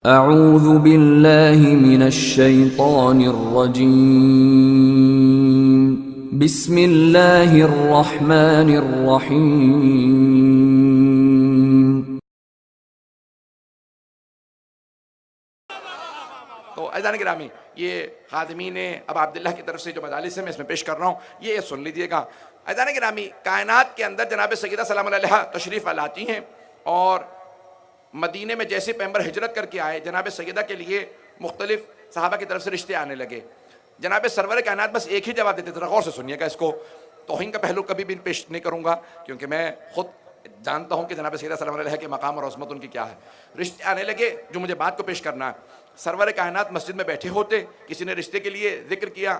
اعوذ باللہ من الشیطان الرجیم بسم اللہ الرحمن الرحیم۔ تو عزیزان گرامی، یہ خادمین ابا عبداللہ کی طرف سے جو مجالس ہے میں اس میں پیش کر رہا ہوں، یہ سن لیجئے گا۔ عزیزان گرامی، کائنات کے اندر جناب سیدہ سلام علیہ تشریف لاتی ہیں، اور مدینے میں جیسے پیغمبر ہجرت کر کے آئے، جناب سیدہ کے لیے مختلف صحابہ کی طرف سے رشتے آنے لگے۔ جناب سرور کائنات بس ایک ہی جواب دیتے تھے، غور سے سنیے گا اس کو، توہین کا پہلو کبھی بھی پیش نہیں کروں گا، کیونکہ میں خود جانتا ہوں کہ جناب سیدہ سلام علیہ کے مقام اور عظمت ان کی کیا ہے۔ رشتے آنے لگے، جو مجھے بات کو پیش کرنا ہے۔ سرور کائنات مسجد میں بیٹھے ہوتے، کسی نے رشتے کے لیے ذکر کیا،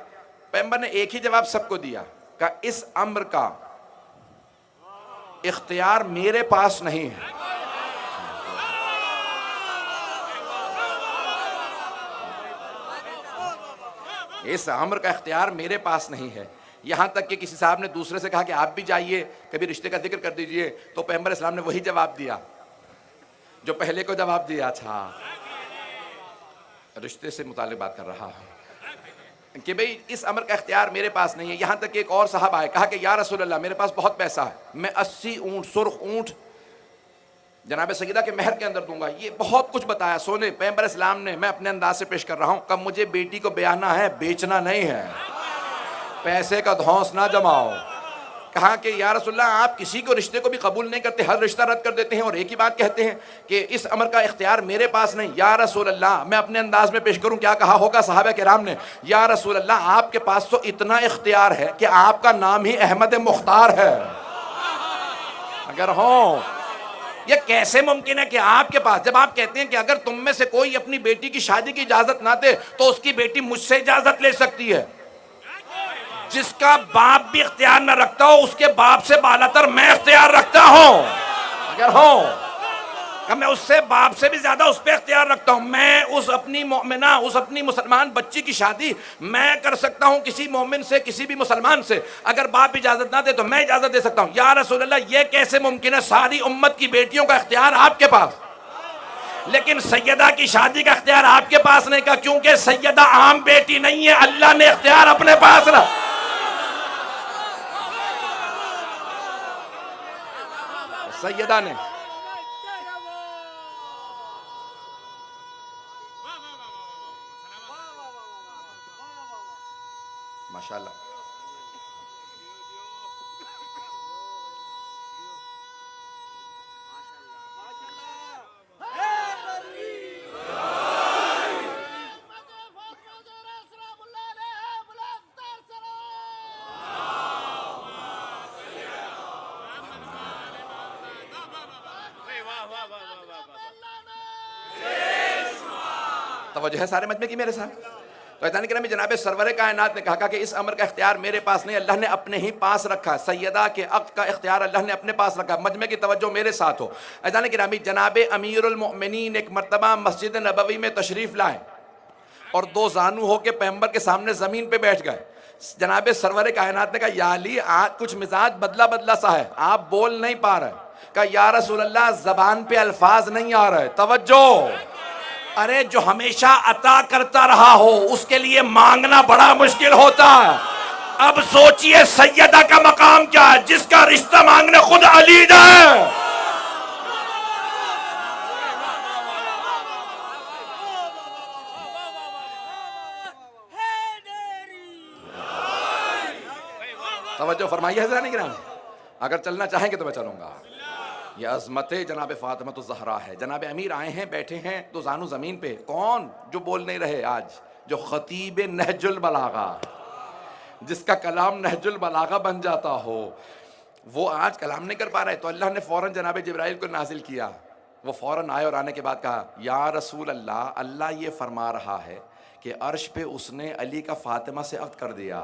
پیغمبر نے ایک ہی جواب سب کو دیا، کہ اس امر کا اختیار میرے پاس نہیں ہے۔ اس امر کا اختیار میرے پاس نہیں ہے۔ یہاں تک کہ کسی صاحب نے دوسرے سے کہا کہ آپ بھی جائیے، کبھی رشتے کا ذکر کر دیجئے، تو پیغمبر اسلام نے وہی جواب دیا جو پہلے کو جواب دیا تھا۔ رشتے سے متعلق بات کر رہا ہوں کہ بھئی اس امر کا اختیار میرے پاس نہیں ہے۔ یہاں تک کہ ایک اور صاحب آئے، کہا کہ یا رسول اللہ، میرے پاس بہت پیسہ ہے، میں 80 اونٹ، سرخ اونٹ جناب سیدہ کے مہر کے اندر دوں گا۔ یہ بہت کچھ بتایا سونے پیغمبر اسلام نے، میں اپنے انداز سے پیش کر رہا ہوں کہ مجھے بیٹی کو بیاہنا ہے، بیچنا نہیں ہے، پیسے کا دھونس نہ جماؤ۔ کہا کہ یا رسول اللہ، آپ کسی کو رشتے کو بھی قبول نہیں کرتے، ہر رشتہ رد کر دیتے ہیں، اور ایک ہی بات کہتے ہیں کہ اس امر کا اختیار میرے پاس نہیں۔ یا رسول اللہ، میں اپنے انداز میں پیش کروں، کیا کہا ہوگا صحابہ کرام نے؟ یا رسول اللہ، آپ کے پاس تو اتنا اختیار ہے کہ آپ کا نام ہی احمد مختار ہے۔ اگر ہوں، یہ کیسے ممکن ہے کہ آپ کے پاس، جب آپ کہتے ہیں کہ اگر تم میں سے کوئی اپنی بیٹی کی شادی کی اجازت نہ دے تو اس کی بیٹی مجھ سے اجازت لے سکتی ہے۔ جس کا باپ بھی اختیار نہ رکھتا ہو، اس کے باپ سے بالاتر میں اختیار رکھتا ہوں۔ اگر ہوں کہ میں اس سے باپ سے بھی زیادہ اس پہ اختیار رکھتا ہوں۔ میں اس اپنی مومنہ، اس اپنی مسلمان بچی کی شادی میں کر سکتا ہوں کسی مومن سے، کسی بھی مسلمان سے، اگر باپ اجازت نہ دے تو میں اجازت دے سکتا ہوں۔ یا رسول اللہ، یہ کیسے ممکن ہے؟ ساری امت کی بیٹیوں کا اختیار آپ کے پاس، لیکن سیدہ کی شادی کا اختیار آپ کے پاس نہیں، کا کیونکہ سیدہ عام بیٹی نہیں ہے، اللہ نے اختیار اپنے پاس رکھا۔ سیدہ نے ماشاءاللہ توجہ ہے سارے مجمع کی میرے ساتھ؟ تو عزیزان گرامی، جناب سرور کائنات نے کہا کہ اس امر کا اختیار میرے پاس نہیں، اللہ نے اپنے ہی پاس رکھا۔ سیدہ کے عقد کا اختیار اللہ نے اپنے پاس رکھا۔ مجمع کی توجہ میرے ساتھ ہو۔ عزیزان گرامی، جناب امیر المؤمنین ایک مرتبہ مسجد نبوی میں تشریف لائے اور دو زانو ہو کے پیغمبر کے سامنے زمین پہ بیٹھ گئے۔ جناب سرور کائنات نے کہا یا علی، آج کچھ مزاج بدلا بدلا سا ہے، آپ بول نہیں پا رہے۔ کہا یا رسول اللہ، زبان پہ الفاظ نہیں آ رہے۔ توجہ، ارے جو ہمیشہ عطا کرتا رہا ہو اس کے لیے مانگنا بڑا مشکل ہوتا ہے۔ اب سوچئے سیدہ کا مقام کیا ہے، جس کا رشتہ مانگنے خود علی جائے۔ توجہ فرمائیے حضرات کرام، اگر چلنا چاہیں گے تو میں چلوں گا۔ یہ عظمت جناب فاطمہ الزہرا ہے۔ جناب امیر آئے ہیں، بیٹھے ہیں، تو زانو زمین پہ۔ کون جو بول نہیں رہے آج؟ جو خطیب نہج البلاغہ، جس کا کلام نہج البلاغہ بن جاتا ہو، وہ آج کلام نہیں کر پا رہے، تو اللہ نے فوراً جناب جبرائیل کو نازل کیا۔ وہ فوراً آئے اور آنے کے بعد کہا یا رسول اللہ، اللہ یہ فرما رہا ہے کہ عرش پہ اس نے علی کا فاطمہ سے عقد کر دیا،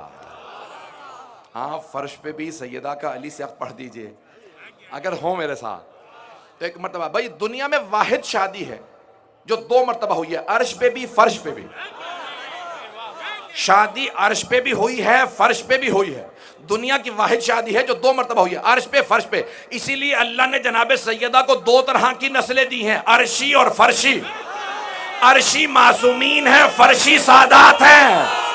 آپ فرش پہ بھی سیدہ کا علی سے عقد پڑھ دیجئے اگر ہوں میرے ساتھ۔ تو ایک مرتبہ، بھائی دنیا میں واحد شادی ہے جو 2 مرتبہ ہوئی ہے، عرش پہ بھی فرش پہ بھی۔ شادی عرش پہ بھی ہوئی ہے، فرش پہ بھی ہوئی ہے۔ دنیا کی واحد شادی ہے جو 2 مرتبہ ہوئی ہے، عرش پہ فرش پہ۔ اسی لیے اللہ نے جناب سیدہ کو 2 طرح کی نسلیں دی ہیں، عرشی اور فرشی۔ عرشی معصومین ہیں، فرشی سادات ہیں.